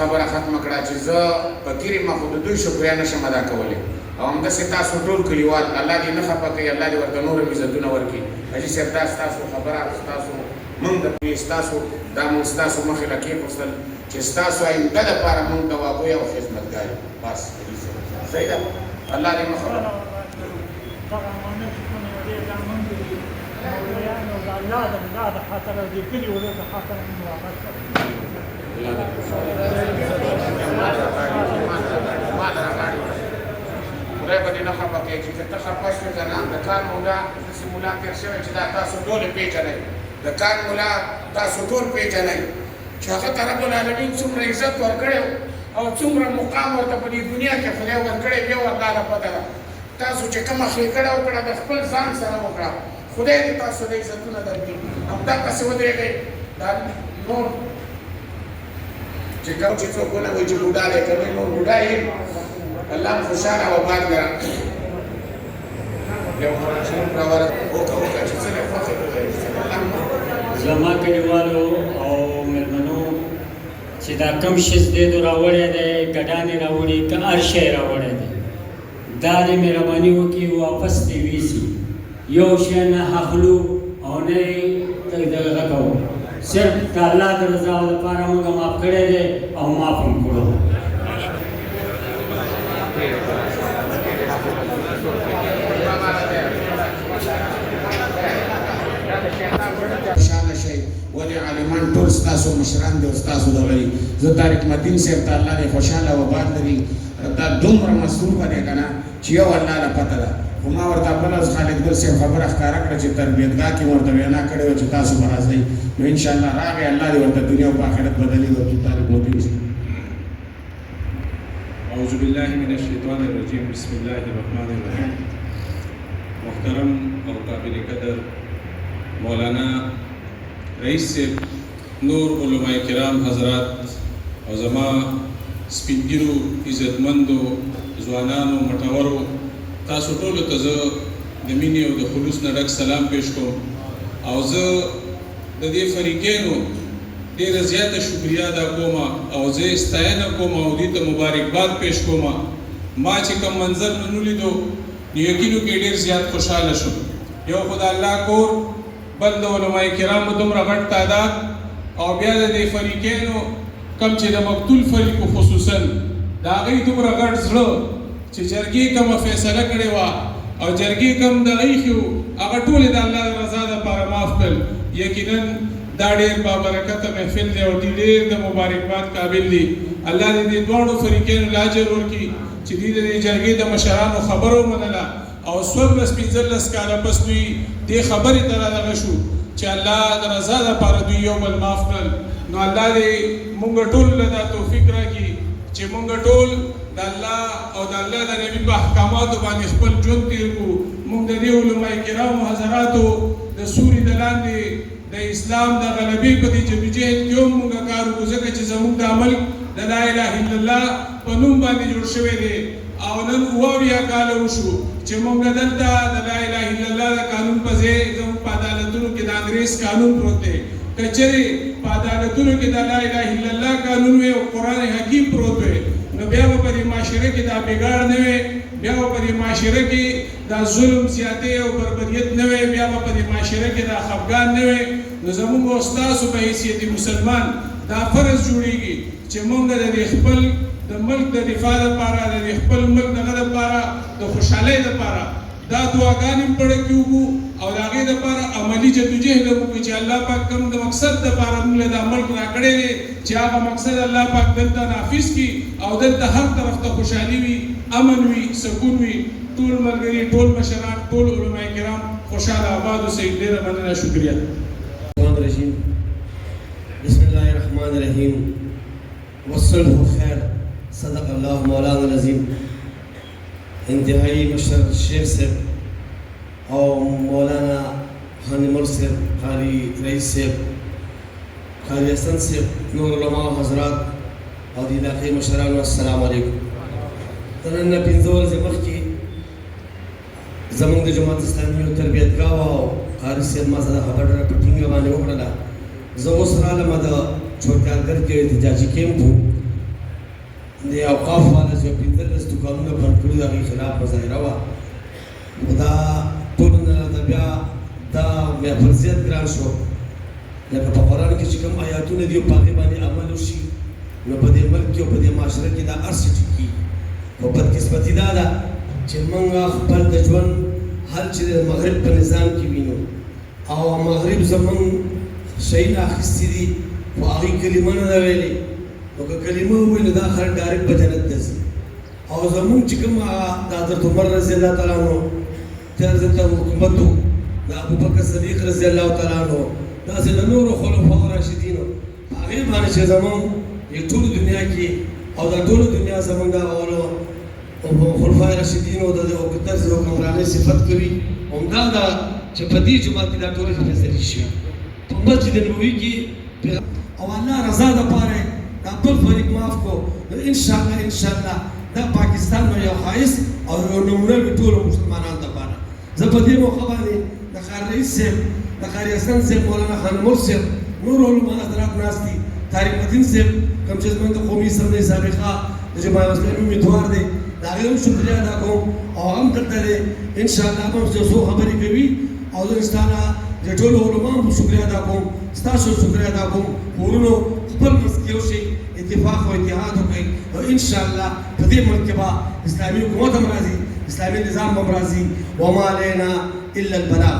خبره ختمه کړه چې زه فقیر یم خو د دوی شکریا نشم ادا کولی او همداسې تاسو ټول کلیوال الله دې نه خفه کوي الله دې ورته نور عزتونه ورکړي حاجي صاحب دا ستاسو خبره ستاسو موږ د ستاسو دا موږ ستاسو مخې له کېښودل چې ستاسو آینده دپاره موږ توابوی او خدمتګار یو بس صحیح ده الله دې مخه خدای به دې نه خفه کوي چې ته خفه شوې که نه د کار مولا داسې مولا تېر شوی چې دا تاسو ټول یې پېژنئ د کار مولا تاسو ټول پېژنئ چې هغه ته رب العالمین څومره عزت ورکړی او څومره مقام ورته په دې دنیا کې خدای ورکړی بیا الله له پته ده تاسو چې کومه ښېګړه وکړه د خپل ځان سره وکړه خدای دې تاسو د عزتونه درکړي همدغسې ودرېږئ دا نور چې کوم چې څوک ونه وایي چې بوډا دی که نور بوډا یې الله خوشحاله او آباد کړه یو قرآن شریف راوړه وکړه چې څه دی خوښې زما کلیوالو او مېلمنو چې دا کم شیز دی دو راوړی دی ګډانې راوړي که هر شی راوړی دی دا دې مهرباني وکړي واپس دې ویسي یو شی نه اخلو او نه یې دغه کوو صرف د الله د رضا لپاره موږ معاف کړی دی او معاف هم کړو خوشحاله شئ ولې عالمان ټول ستاسو مشران دي او ستاسو دغه دي زه طارق مدین صاحب ته الله دې خوشحاله او آباد لري دا دومره مصروفه دی که نه چې یو الله له پته ده خو ما ورته بله ورځ خالد ګل صاحب خبره ښکاره کړه چې تربیتګاه کې ورته وینا کړې وه چې تاسو به راځئ نو انشاءالله راغی الله دې ورته دنیا او په آخرت بدلي ورکړي طارق مدین صاحب اعوذ باللہ من الشیطان الرجیم بسم اللہ الرحمن الرحیم محترم اور قابل قدر مولانا رئیس صاحب نور علماء کرام حضرات او زما سپینګیرو عزتمندو ځوانانو مټورو تاسو ټولو ته زه د مینې او د خلوص نه ډک سلام پیش کوم او زه د دې فریقینو ډېره زیاته شکریا ادا کوم او زه یې ستاینه کوم او دې ته مبارکباد پیش کوم ما چې کوم منظر نن ولیدو نو یقینو کې ډېر زیات خوشحاله شوم یو خو د الله کور بل د علماء کرامو دومره غټ تعداد او بیا د دې فریقینو کم چې د مقتول فریقو خصوصا د هغوی دومره غټ زړه چې جرګې کومه فیصله کړې وه او جرګې کوم دغه ایښي وو هغه ټولې د الله د رضا دپاره معاف کړل یقینا دا ډېر بابرکته محفل دی او ډېر د مبارکباد قابل دی الله دې دې دواړو فریقینو له اجر ورکړي چې دوی د دې جرګې د مشرانو خبره ومنله او 14-15 کاله پس دوی دې خبرې ته رادغه شو چې الله د رضا دپاره دوی یو بل معاف کړل نو الله دې موږ ټول له دا توفیق راکړي چې موږ ټول د الله او د الله د نبي په احکاماتو باندې خپل ژوند تېر کړو موږ د دې علماء کرامو حضراتو د سوري د لاندې د اسلام د غلبې په دې جدوجهد کې هم موږ کار وکړو ځکه چې زموږ د عمل د لا اله الا الله په نوم باندې جوړ شوی دی او نن 78 کاله وشو چې موږ دلته د لا اله الا الله د قانون په ځای زموږ په عدالتونو کې د انګریز قانون پروت دی که چېرې په عدالتونو کې د لا اله الا الله قانون وی او قرآن حکیم پروت وی نو بیا به په دې معاشره کې دا بګاړ نه وی بیا به په دې معاشره کې دا ظلم زیاتې او بربریت نه وی بیا به په دې معاشره کې دا خفګان نه وی نو زموږ او ستاسو په حیثیت مسلمان دا فرض جوړیږي چې موږ د خپل د ملک د دفاع لپاره د خپل ملک دغه لپاره د خوشحالۍ لپاره دا دعاګانې هم پړه کې وکړو او د هغې دپاره عملي جدوجهد وکړو چې الله پاک کوم د مقصد دپاره موږ له دا ملک راکړی دی چې هغه مقصد الله پاک دلته نافظ کړي او دلته هر طرف ته خوشحالي وي امن وي سکون وي ټول ملګري ټول مشران ټول علماء کرام خوشحاله آباد اوسئ ډېره مننه شکریه بسم الله الرحمن الرحیم والصلح خیر صدق الله مولانا العظیم انتہائی مشر شیخ صاحب اور مولانا حانی مر صاحب قاری رئیس صاحب قاری حسن صاحب نور علماء حضرات اور علاقائی مشران السلام علیکم تنن پنځور زمخ کی زمونږ د جماعت اسلامي او تربیتګاه او قاری صاحب ما سره خبره په ټینګه باندې وکړه زه اوس رالم د چوکاندر کې احتجاجي کیمپ د اوقاف والا چې 15 دوکانونه بند کړي د هغې خلاف مظاهره وه نو دا ټولو نه راته بیا دا محفل زیات ګران شو لکه په قرآن کې چې کوم آیاتونه دي په هغې باندې عمل وشي نو په دې ملک کې او په دې معاشره کې دا هر څه ټیک کېږي خو بدقسمتي دا ده چې موږ خپل د ژوند حل چې د مغرب په نظام کې وینو او مغرب زموږ شیونه اخیستي دي خو هغې کلمه نه ده ویلې نو که کلمه ووایي نو دا خلک ډایرکټ په جنت ته ځي او زموږ چې کوم د حضرت عمر رضی الله تعالی عنه تر دلته حکومت و د ابوبکر صدیق رضی الله تعالی عنه داسې د نورو خلفاء راشدینو هغې باندې چې زموږ ټول دنیا کې او دا ټول دنیا زموږ د خلفای راشدینو د طرز حکمرانۍ صفت کوي همدا ده چې په دې جومات کې دا ټولې فیصلې شوي په مسجد نبوي کې او الله رضا دپاره دا بل فریق معاف کو نو انشاءالله دا پاکستان نو یو ښایست او یو نمونه وي ټولو مسلمانانو دپاره زه په دې موقع باندې د ښار رئیس صاحب د ښاري حسن صاحب مولانا خانمور صاحب نور علما حضرات ناست دي طارق مدین صاحب کوم چې زموږ د قومي اسمبلۍ سابقه د جماعت اسلامي امیدوار دی د هغې هم شکریه ادا کوم او هم دلته دی انشاءالله به هم څو خبرې کوي او زه انشاءالله د ټولو علما هم شکریه ادا کوم ستاسو شکریه ادا کوم ورونو خپل منځ کې یو شي اتفاق او اتحاد وکړئ او انشاءالله په دې ملک کې به اسلامي حکومت هم راځي اسلامي نظام هم راځي وما علینا الا البلاغ